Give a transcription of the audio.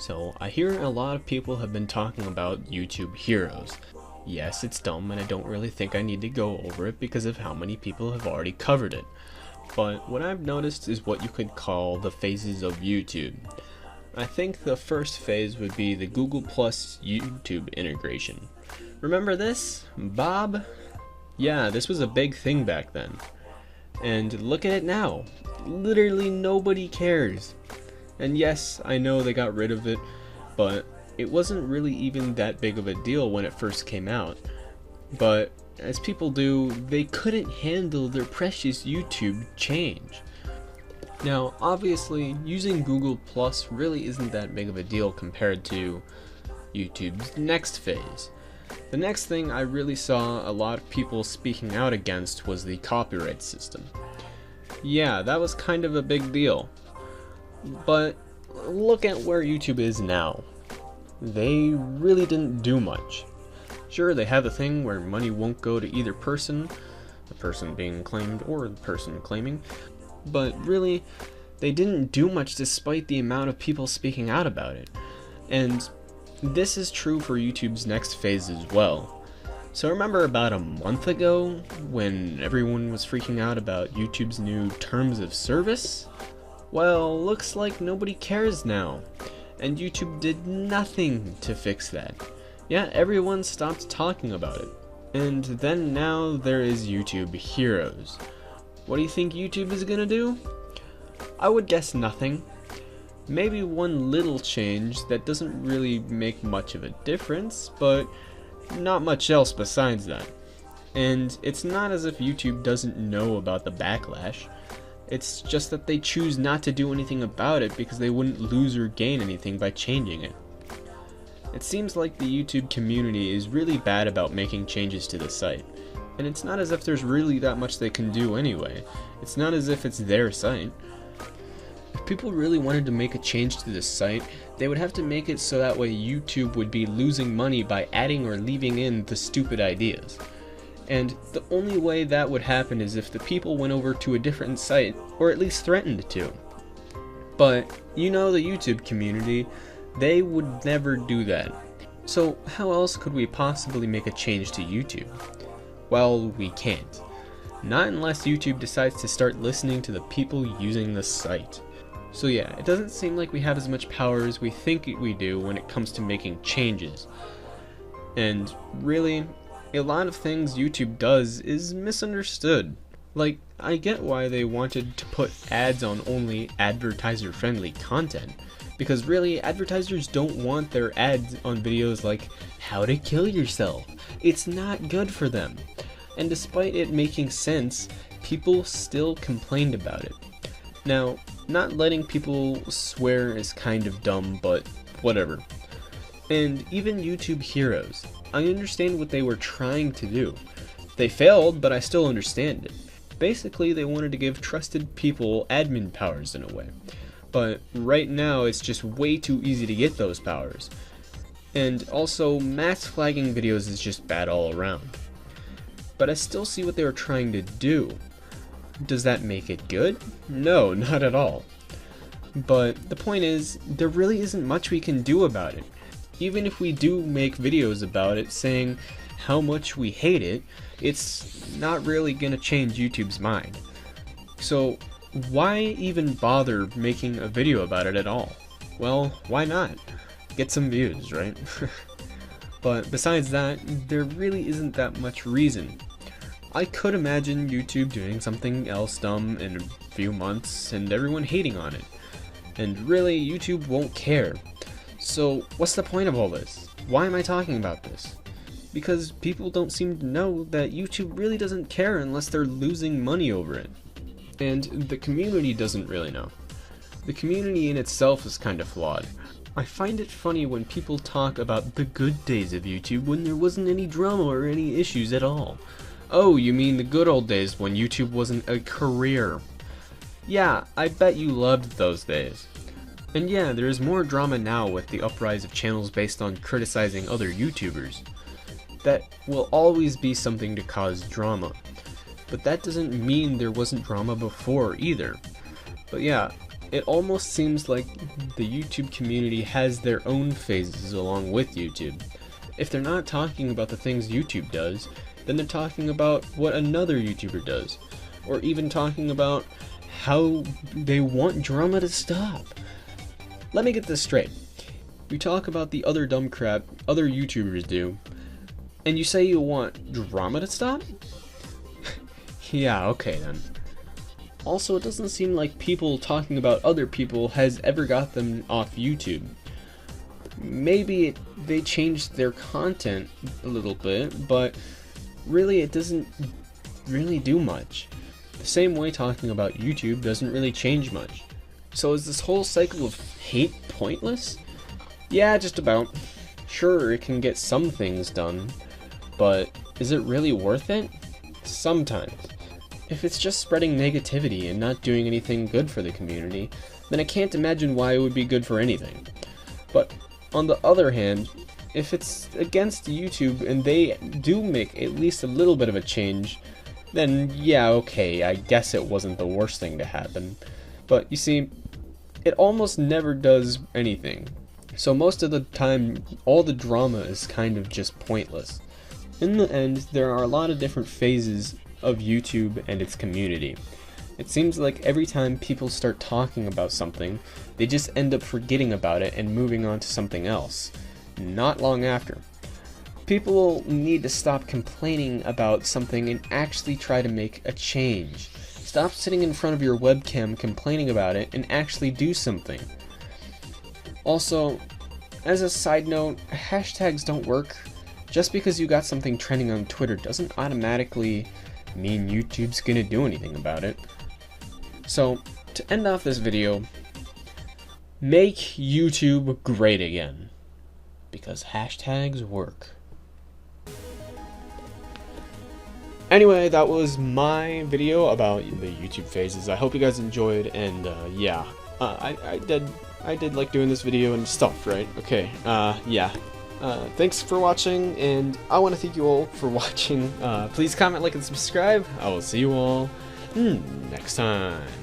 So I hear a lot of people have been talking about YouTube heroes. Yes, it's dumb and I don't really think I need to go over it because of how many people have already covered it. But what I've noticed is what you could call the phases of YouTube. I think the first phase would be the Google Plus YouTube integration. Remember this, Bob? Yeah, this was a big thing back then. And look at it now. Literally nobody cares. And yes, I know they got rid of it, but it wasn't really even that big of a deal when it first came out. But as people do, they couldn't handle their precious YouTube change. Now, obviously, using Google Plus really isn't that big of a deal compared to YouTube's next phase. The next thing I really saw a lot of people speaking out against was the copyright system. Yeah, that was kind of a big deal. But look at where YouTube is now. They really didn't do much. Sure, they have a thing where money won't go to either person, the person being claimed or the person claiming, but really, they didn't do much despite the amount of people speaking out about it. And this is true for YouTube's next phase as well. So remember about a month ago when everyone was freaking out about YouTube's new terms of service? Well, looks like nobody cares now, and YouTube did nothing to fix that. Yeah, everyone stopped talking about it. And then now there is YouTube Heroes. What do you think YouTube is gonna do? I would guess nothing. Maybe one little change that doesn't really make much of a difference, but not much else besides that. And it's not as if YouTube doesn't know about the backlash. It's just that they choose not to do anything about it because they wouldn't lose or gain anything by changing it. It seems like the YouTube community is really bad about making changes to the site. And it's not as if there's really that much they can do anyway. It's not as if it's their site. If people really wanted to make a change to this site, they would have to make it so that way YouTube would be losing money by adding or leaving in the stupid ideas. And the only way that would happen is if the people went over to a different site, or at least threatened to. But, you know the YouTube community, they would never do that. So how else could we possibly make a change to YouTube? Well, we can't. Not unless YouTube decides to start listening to the people using the site. So yeah, it doesn't seem like we have as much power as we think we do when it comes to making changes. And really, a lot of things YouTube does is misunderstood. Like, I get why they wanted to put ads on only advertiser-friendly content, because really, advertisers don't want their ads on videos like how to kill yourself. It's not good for them. And despite it making sense, people still complained about it. Now, not letting people swear is kind of dumb, but whatever. And even YouTube Heroes, I understand what they were trying to do. They failed, but I still understand it. Basically, they wanted to give trusted people admin powers in a way. But right now, it's just way too easy to get those powers. And also, mass flagging videos is just bad all around. But I still see what they were trying to do. Does that make it good? No, not at all. But the point is, there really isn't much we can do about it. Even if we do make videos about it saying how much we hate it, it's not really gonna change YouTube's mind. So why even bother making a video about it at all? Well, why not? Get some views, right? But besides that, there really isn't that much reason. I could imagine YouTube doing something else dumb in a few months and everyone hating on it. And really, YouTube won't care. So what's the point of all this? Why am I talking about this? Because people don't seem to know that YouTube really doesn't care unless they're losing money over it. And the community doesn't really know. The community in itself is kind of flawed. I find it funny when people talk about the good days of YouTube when there wasn't any drama or any issues at all. Oh, you mean the good old days when YouTube wasn't a career? Yeah, I bet you loved those days. And yeah, there is more drama now with the uprise of channels based on criticizing other YouTubers. That will always be something to cause drama. But that doesn't mean there wasn't drama before either. But yeah, it almost seems like the YouTube community has their own phases along with YouTube. If they're not talking about the things YouTube does, then they're talking about what another YouTuber does, or even talking about how they want drama to stop. Let me get this straight. You talk about the other dumb crap other YouTubers do, and you say you want drama to stop? Yeah, okay then. Also, it doesn't seem like people talking about other people has ever got them off YouTube. Maybe they changed their content a little bit, but really it doesn't really do much. The same way talking about YouTube doesn't really change much. So is this whole cycle of hate pointless? Yeah, just about. Sure, it can get some things done, but is it really worth it? Sometimes. If it's just spreading negativity and not doing anything good for the community, then I can't imagine why it would be good for anything. But on the other hand, if it's against YouTube and they do make at least a little bit of a change, then yeah, okay, I guess it wasn't the worst thing to happen. But you see, it almost never does anything. So most of the time, all the drama is kind of just pointless. In the end, there are a lot of different phases of YouTube and its community. It seems like every time people start talking about something, they just end up forgetting about it and moving on to something else. Not long after. People need to stop complaining about something and actually try to make a change. Stop sitting in front of your webcam complaining about it and actually do something. Also, as a side note, hashtags don't work. Just because you got something trending on Twitter doesn't automatically mean YouTube's gonna do anything about it. So, to end off this video, make YouTube great again. Because hashtags work. Anyway, that was my video about the YouTube phases. I hope you guys enjoyed, and yeah, I did like doing this video and stuff, right? Okay, yeah. Thanks for watching, and I want to thank you all for watching. Please comment, like, and subscribe. I will see you all next time.